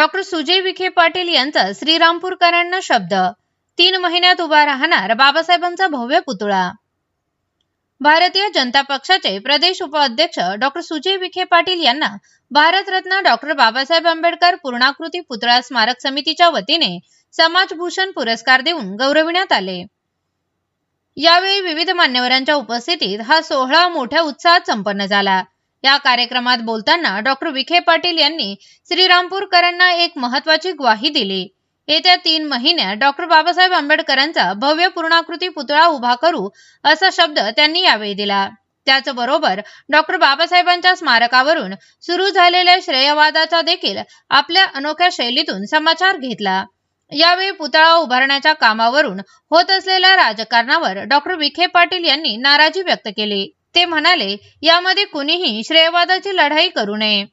Doctor Sujay Vikhe Patil यांचा श्रीरामपूरकरांना शब्द, 3 महिन्यात उभा राहणार बाबासाहेबांचा भव्य पुतळा। भारतीय जनता पक्षाचे प्रदेश उपाध्यक्ष डॉक्टर सुजय विखे पाटील यांना भारतरत्न डॉक्टर बाबासाहेब आंबेडकर पूर्णाकृती पुतळा स्मारक समितीच्या वतीने समाजभूषण पुरस्कार देऊन गौरविण्यात आले। यावेळी विविध मान्यवरांच्या उपस्थितीत हा सोहळा मोठ्या उत्साहात संपन्न झाला। या कार्यक्रमात बोलताना डॉक्टर विखे पाटील यांनी श्रीरामपूरकरांना एक महत्त्वाची ग्वाही दिली। येत्या 3 महिन्यात डॉक्टर बाबासाहेब आंबेडकरांचा भव्य पूर्णाकृती पुतळा उभा करू असा शब्द त्यांनी यावेळी दिला। त्याचबरोबर डॉक्टर बाबासाहेबांच्या स्मारकावरून सुरू झालेल्या श्रेयवादाचा देखील आपल्या अनोख्या शैलीतून समाचार घेतला। यावेळी पुतळा उभारण्याच्या कामावरून होत असलेल्या राजकारणावर डॉक्टर विखे पाटील यांनी नाराजी व्यक्त केली। ते म्हणाले, यामध्ये कुणीही श्रेयवादाची लढाई करू नये।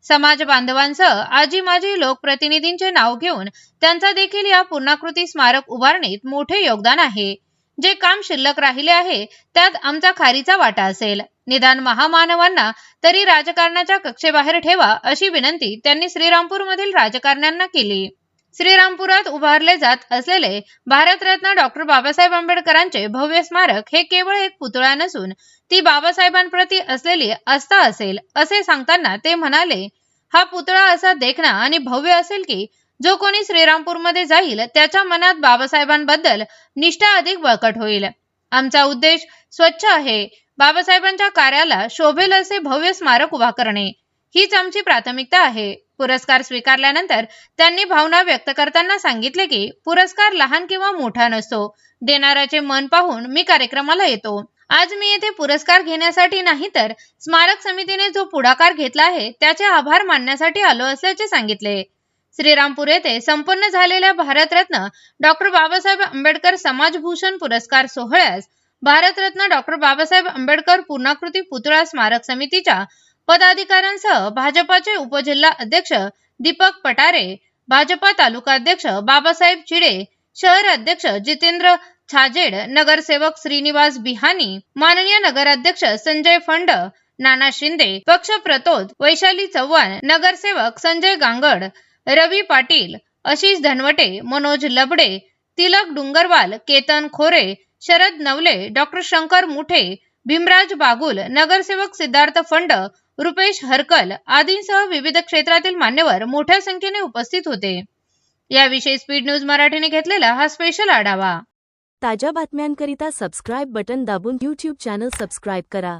समाज बांधवांसह आजी माजी लोकप्रतिनिधींचे नाव घेऊन त्यांचा देखील या पूर्णाकृती स्मारक उभारणीत मोठे योगदान आहे। जे काम शिल्लक राहिले आहे त्यात आमचा खारीचा वाटा असेल। निदान महामानवांना तरी राजकारणाच्या कक्षेबाहेर ठेवा अशी विनंती त्यांनी श्रीरामपूरमधील राजकारण्यांना केली। श्रीरामपुरात उभारले जात असलेले भारतरत्न डॉक्टर बाबासाहेब आंबेडकरांचे भव्य स्मारक हे केवळ एक पुतळा नसून ती बाबासाहेबांप्रती असलेली आस्था असेल असे सांगताना ते म्हणाले, हा पुतळा असा देखणा आणि भव्य असेल की जो कोणी श्रीरामपूरमध्ये जाईल त्याच्या मनात बाबासाहेबांबद्दल निष्ठा अधिक बळकट होईल। आमचा उद्देश स्वच्छ आहे। बाबासाहेबांच्या कार्याला शोभेल असे भव्य स्मारक उभा करणे हीच आमची प्राथमिकता आहे। पुरस्कार स्वीकारल्यानंतर त्यांनी भावना व्यक्त करताना सांगितले की पुरस्कार लहान किंवा मोठा नसतो, देणाऱ्याचे मन पाहून मी कार्यक्रमाला येतो। आज मी येथे पुरस्कार घेण्यासाठी नाही तर स्मारक समितीने जो पुढाकार घेतला आहे त्याचे आभार मानण्यासाठी आलो असल्याचे सांगितले। श्रीरामपूर येथे संपन्न झालेल्या भारतरत्न डॉक्टर बाबासाहेब आंबेडकर समाजभूषण पुरस्कार सोहळ्यास भारतरत्न डॉक्टर बाबासाहेब आंबेडकर पूर्णाकृती पुतळा स्मारक समितीच्या पदाधिकाऱ्यांसह भाजपाचे उपजिल्हा अध्यक्ष दीपक पटारे, भाजपा तालुका अध्यक्ष बाबासाहेब चिडे, शहर अध्यक्ष जितेंद्र छाजेड, नगरसेवक श्रीनिवास बिहानी, माननीय नगराध्यक्ष संजय फंड, नाना शिंदे, पक्ष प्रतोद वैशाली चव्हाण, नगरसेवक संजय गांगड, रवी पाटील, आशिष धनवटे, मनोज लबडे, तिलक डुंगरवाल, केतन खोरे, शरद नवले, डॉक्टर शंकर मुठे, भीमराज बागुल, नगरसेवक सिद्धार्थ फंड, रुपेश हरकल आदींसह विविध क्षेत्रातील मान्यवर मोठ्या संख्येने उपस्थित होते। याविषयी स्पीड न्यूज मराठीने घेतलेला हा स्पेशल आढावा। ताज्या बातम्यांकरिता सबस्क्राइब बटन दाबून YouTube चॅनल सबस्क्राइब करा।